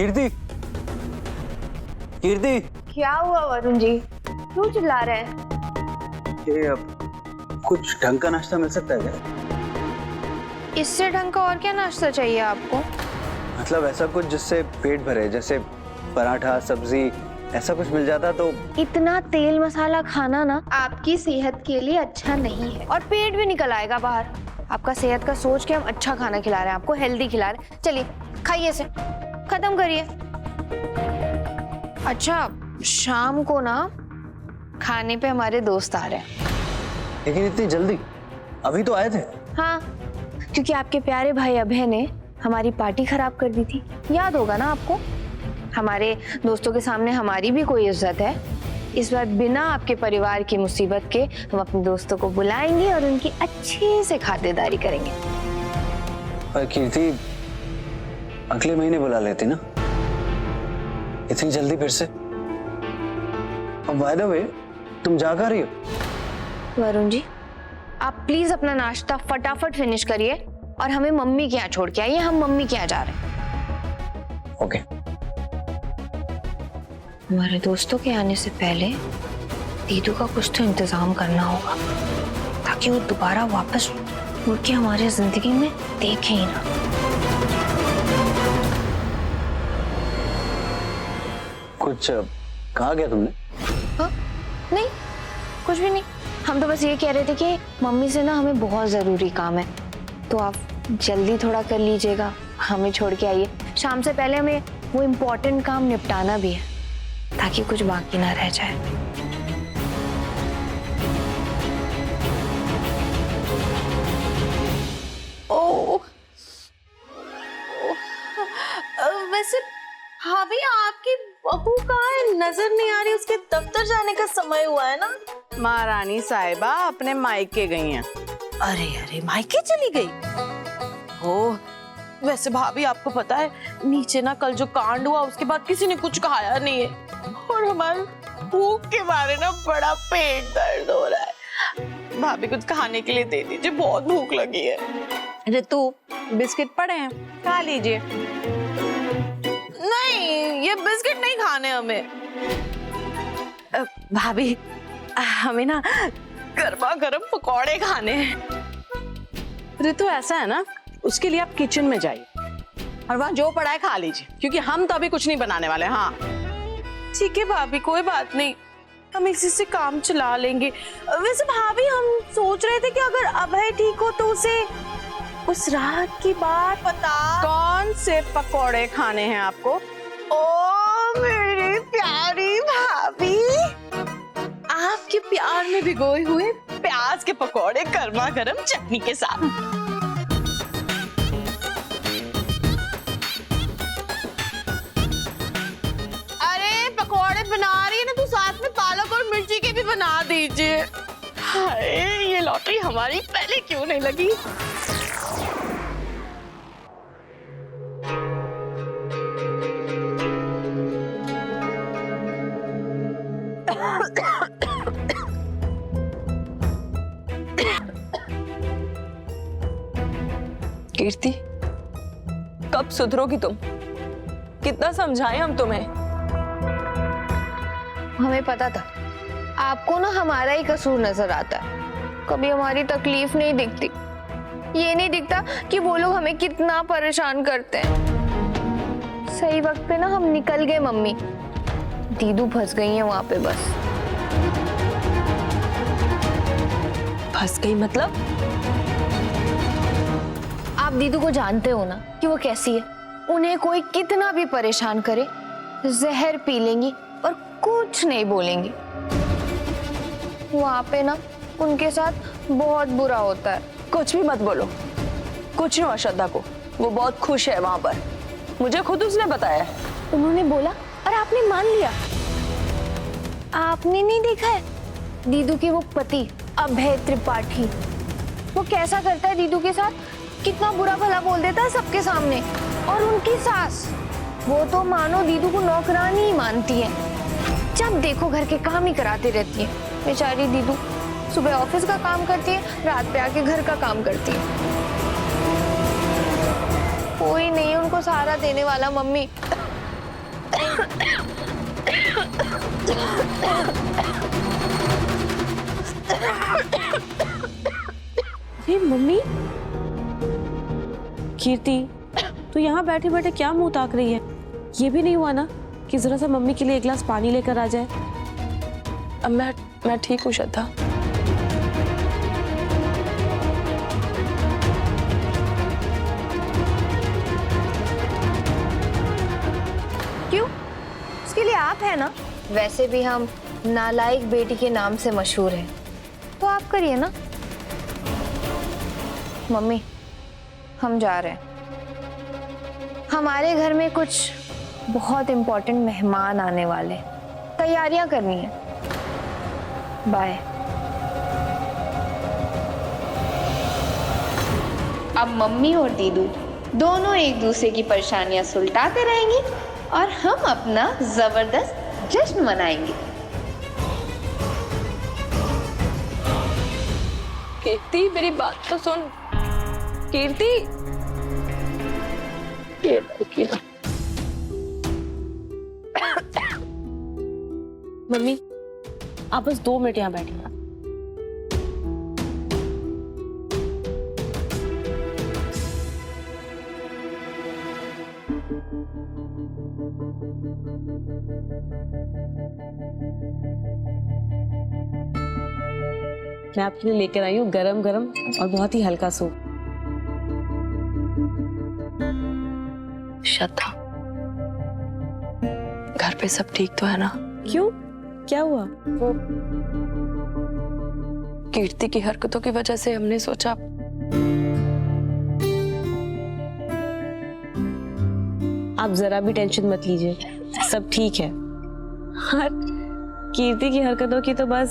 कीर्ति, कीर्ति। क्या हुआ वरुण जी, क्यों चिल्ला रहे हैं? ये अब कुछ ढंग का नाश्ता मिल सकता है क्या? इससे ढंग का और क्या नाश्ता चाहिए आपको? मतलब ऐसा कुछ जिससे पेट भरे, जैसे पराठा, सब्जी, ऐसा कुछ मिल जाता तो। इतना तेल मसाला खाना ना आपकी सेहत के लिए अच्छा नहीं है और पेट भी निकल आएगा बाहर। आपका सेहत का सोच के हम अच्छा खाना खिला रहे हैं, आपको हेल्दी खिला रहे हैं। चलिए खाइए, इसे खत्म करिए। अच्छा, शाम को ना खाने पे हमारे दोस्त आ रहे हैं। लेकिन इतनी जल्दी? अभी तो आए थे। हाँ, क्योंकि आपके प्यारे भाई अभय ने हमारी पार्टी खराब कर दी थी, याद होगा ना आपको। हमारे दोस्तों के सामने हमारी भी कोई इज्जत है। इस बार बिना आपके परिवार की मुसीबत के हम अपने दोस्तों को बुलाएंगे और उनकी अच्छे से खातिरदारी करेंगे। पर कीर्ति, अगले महीने बुला लेती ना, इतनी जल्दी फिर से? अब बाय द वे, तुम जा कर रही हो? वरुण जी, आप प्लीज अपना नाश्ता फटाफट फिनिश करिए और हमें मम्मी के यहाँ छोड़ के आइए। हम मम्मी के यहाँ जा रहे हैं। ओके। हमारे दोस्तों के आने से पहले दीदू का कुछ तो इंतजाम करना होगा ताकि वो दोबारा वापस मुड़ के हमारी जिंदगी में देखे ही ना। कुछ कहा गया तुमने? हाँ? नहीं, कुछ भी नहीं। हम तो बस ये कह रहे थे कि मम्मी से ना हमें बहुत जरूरी काम है, तो आप जल्दी थोड़ा कर लीजिएगा, हमें छोड़ के आइए। शाम से पहले हमें वो इम्पोर्टेंट काम निपटाना भी है ताकि कुछ बाकी ना रह जाए। वैसे भाभी, आपकी बहू कहाँ है? नजर नहीं आ रही। उसके दफ्तर जाने का समय हुआ है ना। महारानी साहिबा अपने मायके गई हैं। अरे अरे, मायके चली गई? ओह, वैसे भाभी आपको पता है नीचे ना कल जो कांड हुआ उसके बाद किसी ने कुछ खाया नहीं है और हमारे भूख के मारे ना बड़ा पेट दर्द हो रहा है। भाभी कुछ खाने के लिए दे दीजिए, बहुत भूख लगी है। ऋतु, बिस्किट पड़े हैं, खा लीजिए। नहीं, ये बिस्किट नहीं खाने हमें। भाभी, हमें ना गर्मा गर्म पकौड़े खाने हैं। ऋतु, ऐसा है ना, उसके लिए आप किचन में जाइए और वहां जो पड़ा है खा लीजिए, क्योंकि हम तो अभी कुछ नहीं बनाने वाले। हाँ ठीक है भाभी, कोई बात नहीं, हम इसी से काम चला लेंगे। वैसे भाभी, हम सोच रहे थे कि अगर अभय ठीक हो तो उसे उस रात की बात बता। कौन से पकोड़े खाने हैं आपको? ओ मेरी प्यारी भाभी, आपके प्यार में भिगोए हुए प्याज के पकोड़े गर्मा गर्म चटनी के साथ। अरे पकोड़े बना रही है ना, तो साथ में पालक और मिर्ची के भी बना दीजिए। हाय, ये लॉटरी हमारी पहले क्यों नहीं लगी? कीर्ति, कब सुधरोगी तुम? कितना समझाएं हम तुम्हें? हमें पता था आपको ना हमारा ही कसूर नजर आता है, कभी हमारी तकलीफ नहीं दिखती। ये नहीं दिखता कि वो लोग हमें कितना परेशान करते हैं। सही वक्त पे ना हम निकल गए मम्मी, दीदू फंस गई है वहां पे। बस फंस गई मतलब? आप दीदू को जानते हो ना कि वो कैसी है। उन्हें कोई कितना भी परेशान करे, जहर पी लेंगी और कुछ नहीं बोलेंगी। वहां पे ना उनके साथ बहुत बुरा होता है। कुछ भी मत बोलो, कुछ नहीं हुआ श्रद्धा को, वो बहुत खुश है वहां पर, मुझे खुद उसने बताया। उन्होंने बोला और आपने मान लिया? आपने नहीं देखा है दीदू के वो पति अभय त्रिपाठी, वो कैसा करता है दीदू के साथ, कितना बुरा भला बोल देता है सबके सामने। और उनकी सास, वो तो मानो दीदू को नौकरानी ही मानती है, जब देखो घर के काम ही कराती रहती है। बेचारी दीदू सुबह ऑफिस का काम करती है, रात पे आके घर का काम करती है। कोई नहीं उनको सहारा देने वाला मम्मी। हे मम्मी, कीर्ति तू यहाँ बैठे बैठे क्या मुंह ताक रही है? ये भी नहीं हुआ ना कि जरा सा मम्मी के लिए एक गिलास पानी लेकर आ जाए? अब मैं ठीक हूँ श्रद्धा। क्यों? उसके लिए आप है ना। वैसे भी हम नालायक बेटी के नाम से मशहूर हैं, तो आप करिए ना। मम्मी, हम जा रहे हैं। हमारे घर में कुछ बहुत इम्पोर्टेंट मेहमान आने वाले, तैयारियां करनी है। बाय। अब मम्मी और दीदू दोनों एक दूसरे की परेशानियां सुलटाते रहेंगी और हम अपना जबरदस्त जश्न मनाएंगे। कीर्ति मेरी बात तो सुन। कीर्ति मम्मी, आप बस 2 मिनट यहाँ बैठिए। मैं आपके लिए लेकर आई हूँ गरम गरम और बहुत ही हल्का सूप। श्रद्धा, घर पे सब ठीक तो है ना? क्यों, क्या हुआ? कीर्ति की हरकतों की वजह से हमने सोचा आप जरा भी टेंशन मत लीजिए, सब ठीक है। और कीर्ति की हरकतों की तो बस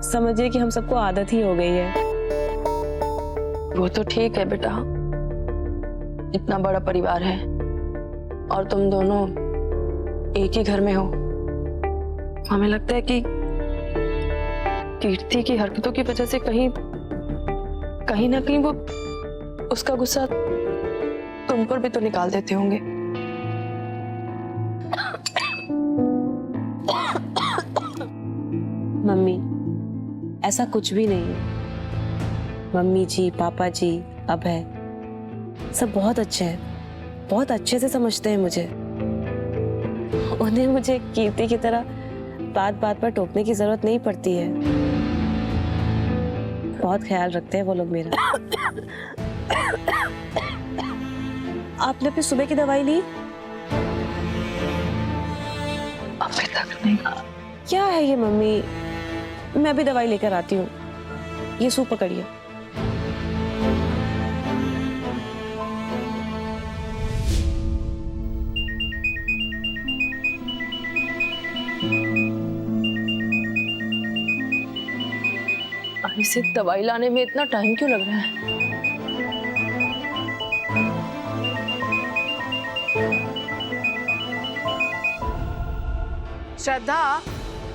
समझिए कि हम सबको आदत ही हो गई है। वो तो ठीक है बेटा, इतना बड़ा परिवार है और तुम दोनों एक ही घर में हो। हमें लगता है कि कीर्ति की हरकतों की वजह से कहीं ना कहीं वो उसका गुस्सा तुम पर भी तो निकाल देते होंगे। मम्मी, ऐसा कुछ भी नहीं है। मम्मी जी, पापा जी, अभय सब बहुत अच्छे हैं, बहुत अच्छे से समझते हैं मुझे। उन्हें मुझे कीर्ति की तरह बात बात पर टोकने की जरूरत नहीं पड़ती है। बहुत ख्याल रखते हैं वो लोग मेरा। आपने अपनी सुबह की दवाई ली? अभी तक नहीं। क्या है ये मम्मी, मैं अभी दवाई लेकर आती हूँ। ये सूप पकड़िए। इसे दवाई लाने में इतना टाइम क्यों लग रहा है? श्रद्धा,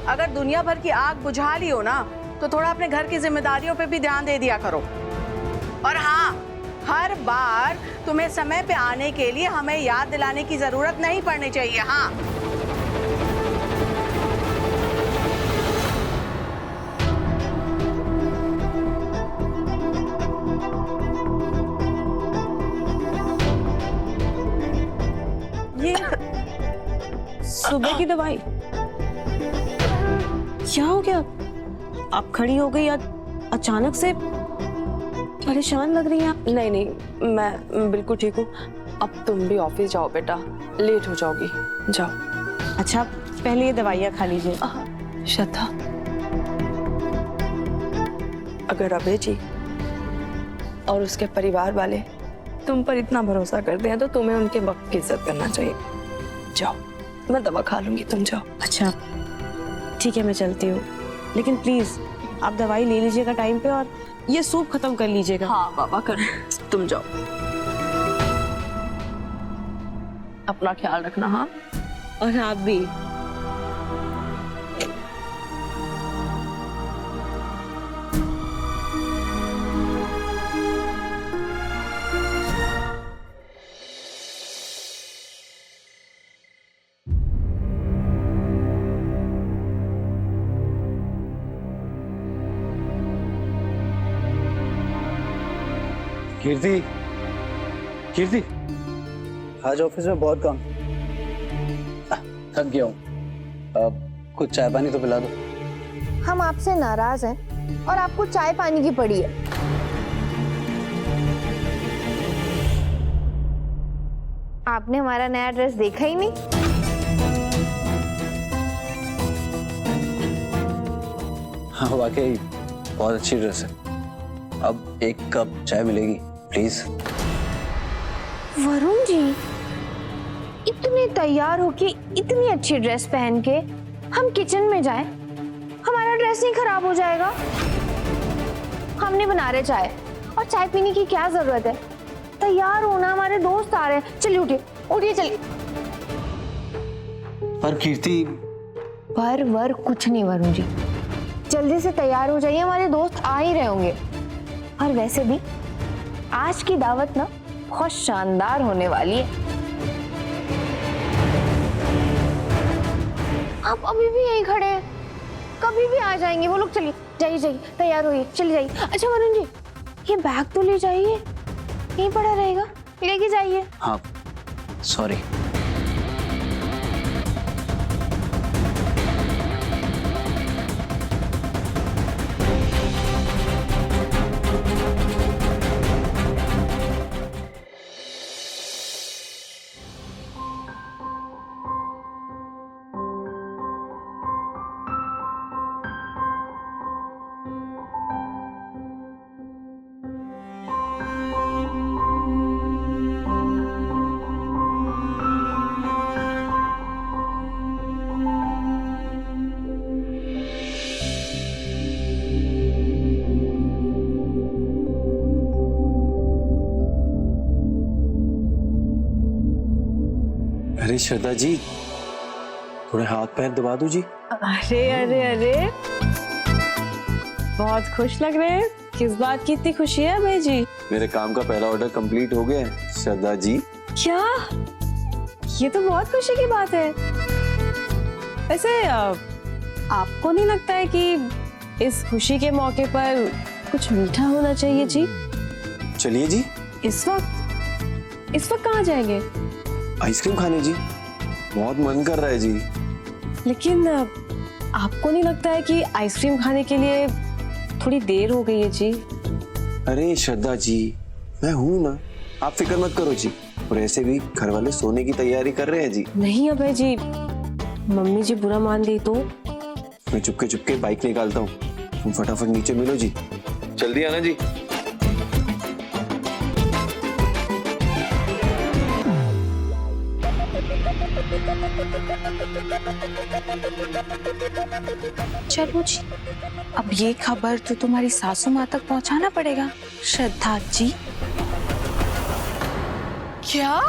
अगर दुनिया भर की आग बुझा ली हो ना, तो थोड़ा अपने घर की जिम्मेदारियों पे भी ध्यान दे दिया करो। और हाँ, हर बार तुम्हें समय पे आने के लिए हमें याद दिलाने की जरूरत नहीं पड़नी चाहिए। हाँ, ये सुबह की दवाई क्या हो गया? आप खड़ी हो गई, अचानक से परेशान लग रही हैं आप। नहीं नहीं, मैं बिल्कुल ठीक हूँ। अब तुम भी ऑफिस जाओ बेटा, लेट हो जाओगी। जाओ। अच्छा, पहले ये दवाइयाँ खा लीजिए। श्रद्धा, अगर अभय जी और उसके परिवार वाले तुम पर इतना भरोसा करते हैं तो तुम्हें उनके वक्त की इज्जत करना चाहिए। जाओ, मैं दवा खा लूंगी, तुम जाओ। अच्छा ठीक है, मैं चलती हूँ, लेकिन प्लीज आप दवाई ले लीजिएगा टाइम पे और ये सूप खत्म कर लीजिएगा। हाँ बाबा, कर। तुम जाओ, अपना ख्याल रखना। हाँ, और आप भी। कीर्ति, कीर्ति, आज ऑफिस में बहुत काम, थक गया हूँ। अब कुछ चाय पानी तो पिला दो। हम आपसे नाराज हैं और आपको चाय पानी की पड़ी है। आपने हमारा नया ड्रेस देखा ही नहीं। हाँ वाकई बहुत अच्छी ड्रेस है। अब एक कप चाय मिलेगी प्लीज। वरुण जी, इतने तैयार होके इतनी अच्छी ड्रेस पहन के हम किचन में जाएं, हमारा ड्रेस नहीं खराब हो जाएगा? हम नहीं बना रहे चाय, और चाय पीने की क्या जरूरत है? तैयार होना, हमारे दोस्त आ रहे हैं। चलिए उठिए, उठिए चलिए। पर कीर्ति, पर वर कुछ नहीं वरुण जी, जल्दी से तैयार हो जाइए, हमारे दोस्त आ ही रहे होंगे। और वैसे भी आज की दावत ना बहुत शानदार होने वाली है। आप अभी भी यहीं खड़े हैं, कभी भी आ जाएंगे वो लोग। चलिए जाइए जाइए, तैयार होइए, चलिए जाइए। अच्छा वरुण जी, ये बैग तो ले जाइए, यहीं पड़ा रहेगा, लेके जाइए। हाँ सॉरी। अरे श्रद्धा जी, थोड़े हाथ पैर दबा दो जी। अरे अरे अरे, बहुत खुश लग रहे हैं। किस बात की इतनी खुशी है भाई जी? मेरे काम का पहला ऑर्डर कंप्लीट हो गया है श्रद्धा जी। क्या? ये तो बहुत खुशी की बात है। वैसे आपको नहीं लगता है कि इस खुशी के मौके पर कुछ मीठा होना चाहिए जी? चलिए जी। इस वक्त कहाँ जाएंगे? आइसक्रीम खाने जी, बहुत मन कर रहा है जी। लेकिन आपको नहीं लगता है कि आइसक्रीम खाने के लिए थोड़ी देर हो गई है जी? अरे श्रद्धा जी, मैं हूं ना, आप फिक्र मत करो जी। और ऐसे भी घर वाले सोने की तैयारी कर रहे हैं जी। नहीं अभय जी, मम्मी जी बुरा मान गई तो? मैं चुपके चुपके बाइक निकालता हूँ, तुम फटाफट नीचे मिलो जी। जल्दी आना जी। चलो जी, अब ये खबर तो तुम्हारी सासू माँ तक पहुंचाना पड़ेगा श्रद्धा जी। क्या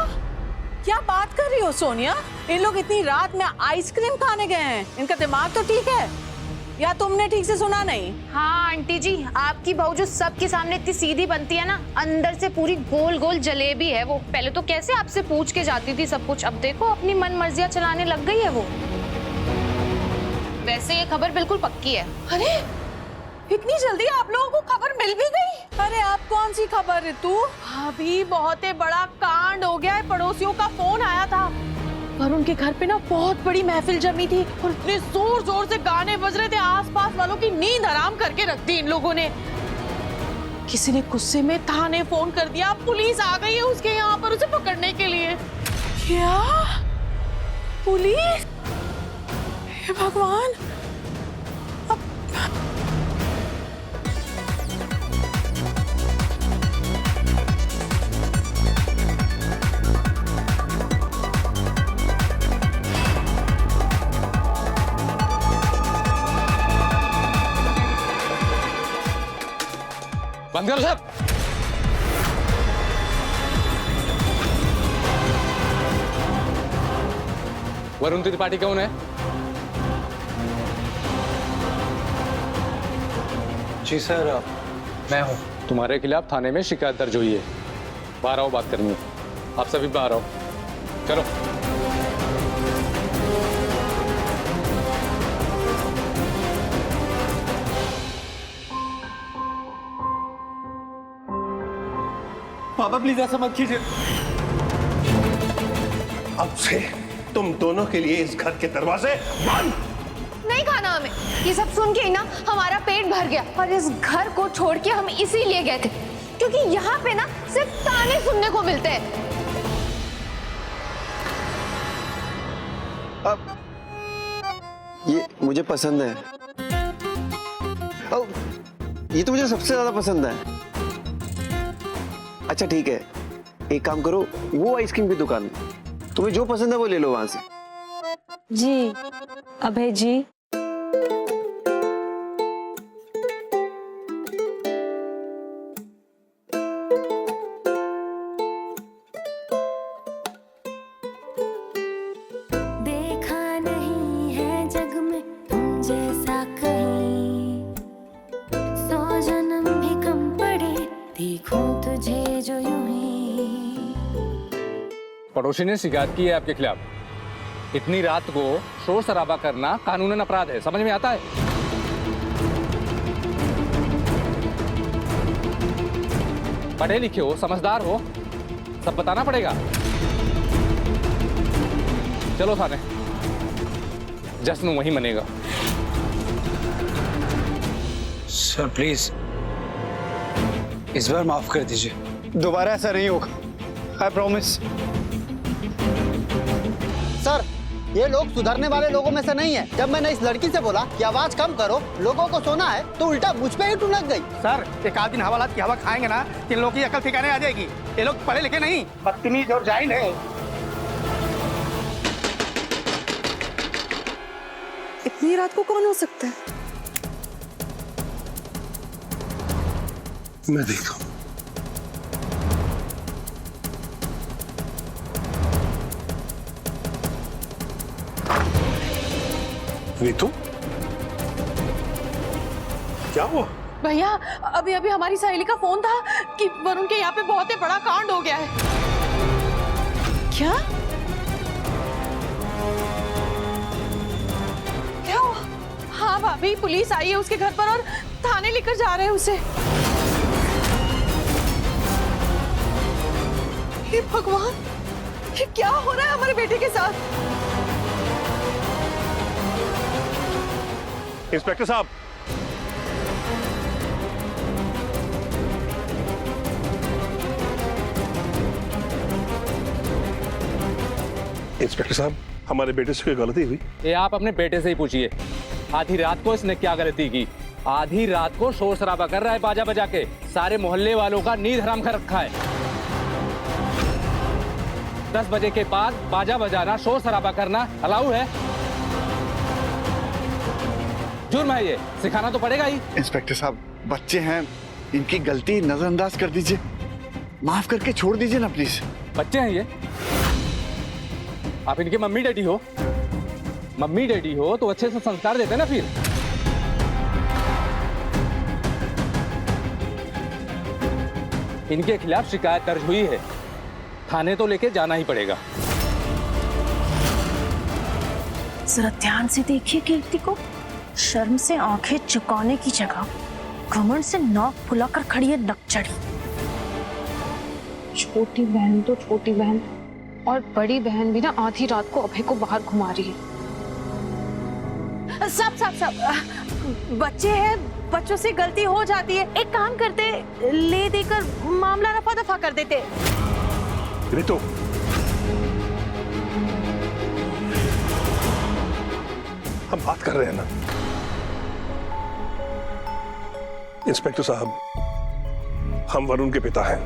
क्या बात कर रही हो सोनिया? इन लोग इतनी रात में आइसक्रीम खाने गए हैं, इनका दिमाग तो ठीक है या तुमने ठीक से सुना नहीं? हाँ आंटी जी, आपकी बहू जो सबके सामने इतनी सीधी बनती है ना, अंदर से पूरी गोल गोल जलेबी है वो। पहले तो कैसे आपसे पूछ के जाती थी सब कुछ, अब देखो अपनी मन मर्जियां चलाने लग गई है वो। वैसे ये खबर बिल्कुल पक्की है। अरे इतनी जल्दी आप लोगों को खबर मिल भी गई? अरे आप कौन सी खबर ऋतु? अभी बहुत ही बड़ा कांड हो गया है। पड़ोसियों का फोन आया था और उनके घर पे ना बहुत बड़ी महफिल जमी थी और इतने जोर जोर से गाने बज रहे थे, आसपास वालों की नींद हराम करके रख दी इन लोगों ने। किसी ने गुस्से में थाने फोन कर दिया, पुलिस आ गई है उसके यहाँ पर उसे पकड़ने के लिए। क्या? पुलिस? हे भगवान! बंद करो सब। वरुण त्रिपाठी कौन है? जी सर, मैं हूँ। तुम्हारे खिलाफ थाने में शिकायत दर्ज हुई है। बाहर आओ, बात करनी है। आप सभी बाहर आओ, चलो। पापा प्लीज ऐसा मत कीजिए। अब से तुम दोनों के लिए इस घर के दरवाजे बंद। नहीं खाना हमें। ये सब सुन के ही ना हमारा पेट भर गया, और इस घर को छोड़ के हम इसीलिए गए थे क्योंकि यहाँ पे ना सिर्फ ताने सुनने को मिलते हैं। अब ये मुझे पसंद है। ये तो मुझे सबसे ज्यादा पसंद है। अच्छा ठीक है, एक काम करो, वो आइसक्रीम की दुकान है, तुम्हें जो पसंद है वो ले लो वहां से। जी अभय जी, देखा नहीं है जग में तुम जैसा कहीं, 100 जन्म भी कम पड़े देखूं तुझे जो यूं ही। पड़ोसी ने शिकायत की है आपके खिलाफ। इतनी रात को शोर शराबा करना कानूनन अपराध है, समझ में आता है? पढ़े लिखे हो, समझदार हो, सब बताना पड़ेगा। चलो थाने, जश्न वहीं मनेगा। सर प्लीज इस बार माफ कर दीजिए, दोबारा ऐसा नहीं होगा, आई प्रॉमिस। सर ये लोग सुधरने वाले लोगों में से नहीं है। जब मैंने इस लड़की से बोला कि आवाज कम करो, लोगों को सोना है, तो उल्टा मुझ पे ही टुनक गई। सर एक आध दिन हवालात की हवा खाएंगे ना, इन लोगों की अकल ठिकाने आ जाएगी। ये लोग पढ़े लिखे नहीं, बदतमीज और जाहिल है। इतनी रात को कौन हो सकता है? मैं देखता हूं। नीतू, क्या हुआ? भैया अभी अभी हमारी सहेली का फोन था कि वरुण के यहाँ पे बहुत ही बड़ा कांड हो गया है। क्या क्या हुआ? हाँ भाभी, पुलिस आई है उसके घर पर और थाने लेकर जा रहे हैं उसे। हे भगवान, ये क्या हो रहा है हमारे बेटे के साथ? इंस्पेक्टर साहब, इंस्पेक्टर साहब, हमारे बेटे से कोई गलती हुई? ये आप अपने बेटे से ही पूछिए। आधी रात को इसने क्या गलती की? आधी रात को शोर शराबा कर रहा है बाजा बजा के, सारे मोहल्ले वालों का नींद हराम कर रखा है। 10 बजे के बाद बाजा बजाना, शोर शराबा करना अलाउ है? जुर्म है ये, सिखाना तो पड़ेगा ही। इंस्पेक्टर साहब बच्चे हैं, इनकी गलती नजरअंदाज कर दीजिए, माफ करके छोड़ दीजिए ना प्लीज। बच्चे हैं ये? आप इनके मम्मी डैडी हो। मम्मी डैडी हो तो अच्छे से संस्कार देते ना। फिर इनके खिलाफ शिकायत दर्ज हुई है, थाने तो लेके जाना ही पड़ेगा। जरा ध्यान से देखिए कीर्ति को, शर्म से आंखें चुकाने की जगह घमंड से नाक फुलाकर खड़ी है नकचड़ी। छोटी बहन तो छोटी बहन, और बड़ी बहन भी ना आधी रात को अभय को बाहर घुमा रही है। सब बच्चे हैं, बच्चों से गलती हो जाती है। एक काम करते, ले देकर मामला रफा दफा कर देते। रितु, हम बात कर रहे हैं ना। इंस्पेक्टर साहब, हम वरुण के पिता हैं।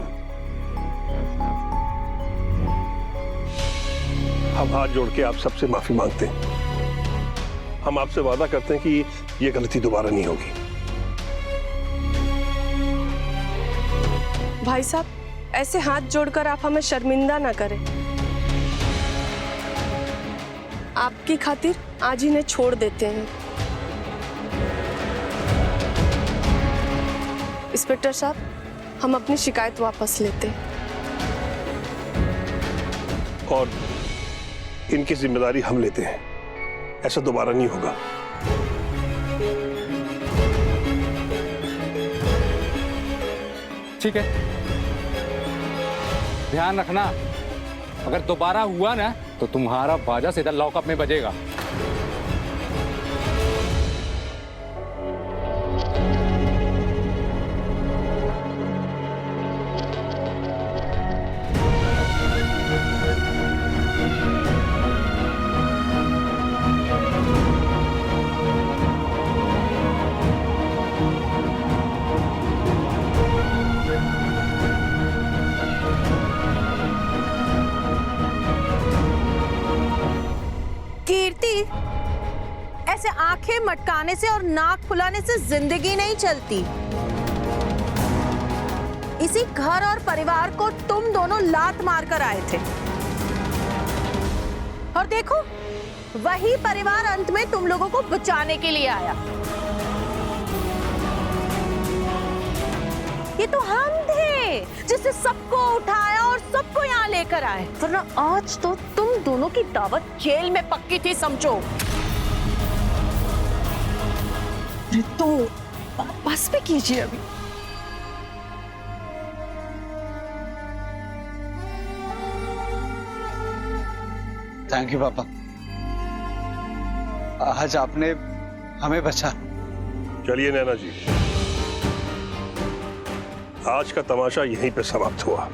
हम हाथ जोड़ के आप सबसे माफी मांगते हैं। हम आपसे वादा करते हैं कि ये गलती दोबारा नहीं होगी। भाई साहब, ऐसे हाथ जोड़कर आप हमें शर्मिंदा ना करें। आपकी खातिर आज इन्हें छोड़ देते हैं। इंस्पेक्टर साहब, हम अपनी शिकायत वापस लेते हैं। और इनकी जिम्मेदारी हम लेते हैं, ऐसा दोबारा नहीं होगा। ठीक है, ध्यान रखना, अगर दोबारा हुआ ना तो तुम्हारा बाजा सीधा लॉकअप में बजेगा। कीर्ति, ऐसे आंखें मटकाने से और नाक फुलाने से जिंदगी नहीं चलती। इसी घर और परिवार को तुम दोनों लात मारकर आए थे, और देखो वही परिवार अंत में तुम लोगों को बचाने के लिए आया। ये तो हम थे जिससे सबको उठाया और सबको यहाँ लेकर आए, वरना आज तो तुम दोनों की दावत जेल में पक्की थी, समझो। तो बस पे कीजिए अभी। थैंक यू पापा, आज आपने हमें बचा। चलिए नैना जी, आज का तमाशा यहीं पे समाप्त हुआ।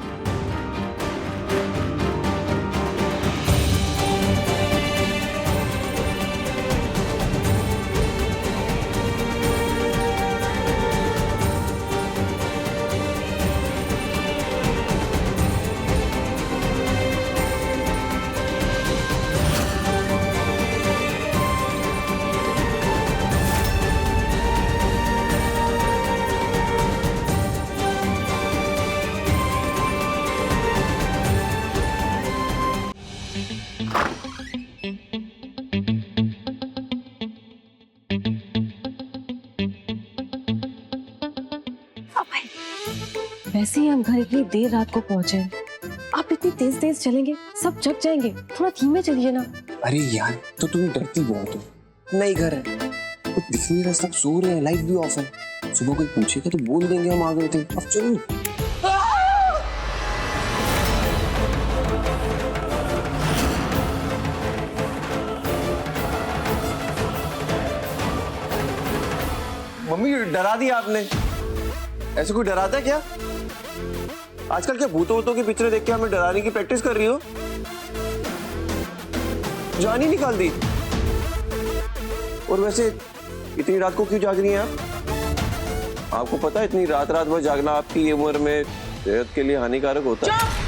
वैसे ही हम घर इतनी देर रात को पहुंचे, आप इतनी तेज तेज चलेंगे, सब जग जाएंगे, थोड़ा धीमे चलिए ना। अरे यार, तो तुम डरती बहुत हो। नई घर है, कुछ दिख नहीं रहा, सब सो रहे हैं, लाइट भी ऑफ है। सुबह कोई पूछेगा तो बोल देंगे हम आ गए थे। अब चलो। मम्मी डरा दिया आपने। ऐसे कोई डराता है क्या? आजकल क्या भूतों की पिक्चरें देख के हमें डराने की प्रैक्टिस कर रही हो? जान ही निकाल दी। और वैसे इतनी रात को क्यों जाग रही हैं आप? आपको पता है इतनी रात भर जागना आपकी उम्र में सेहत के लिए हानिकारक होता है।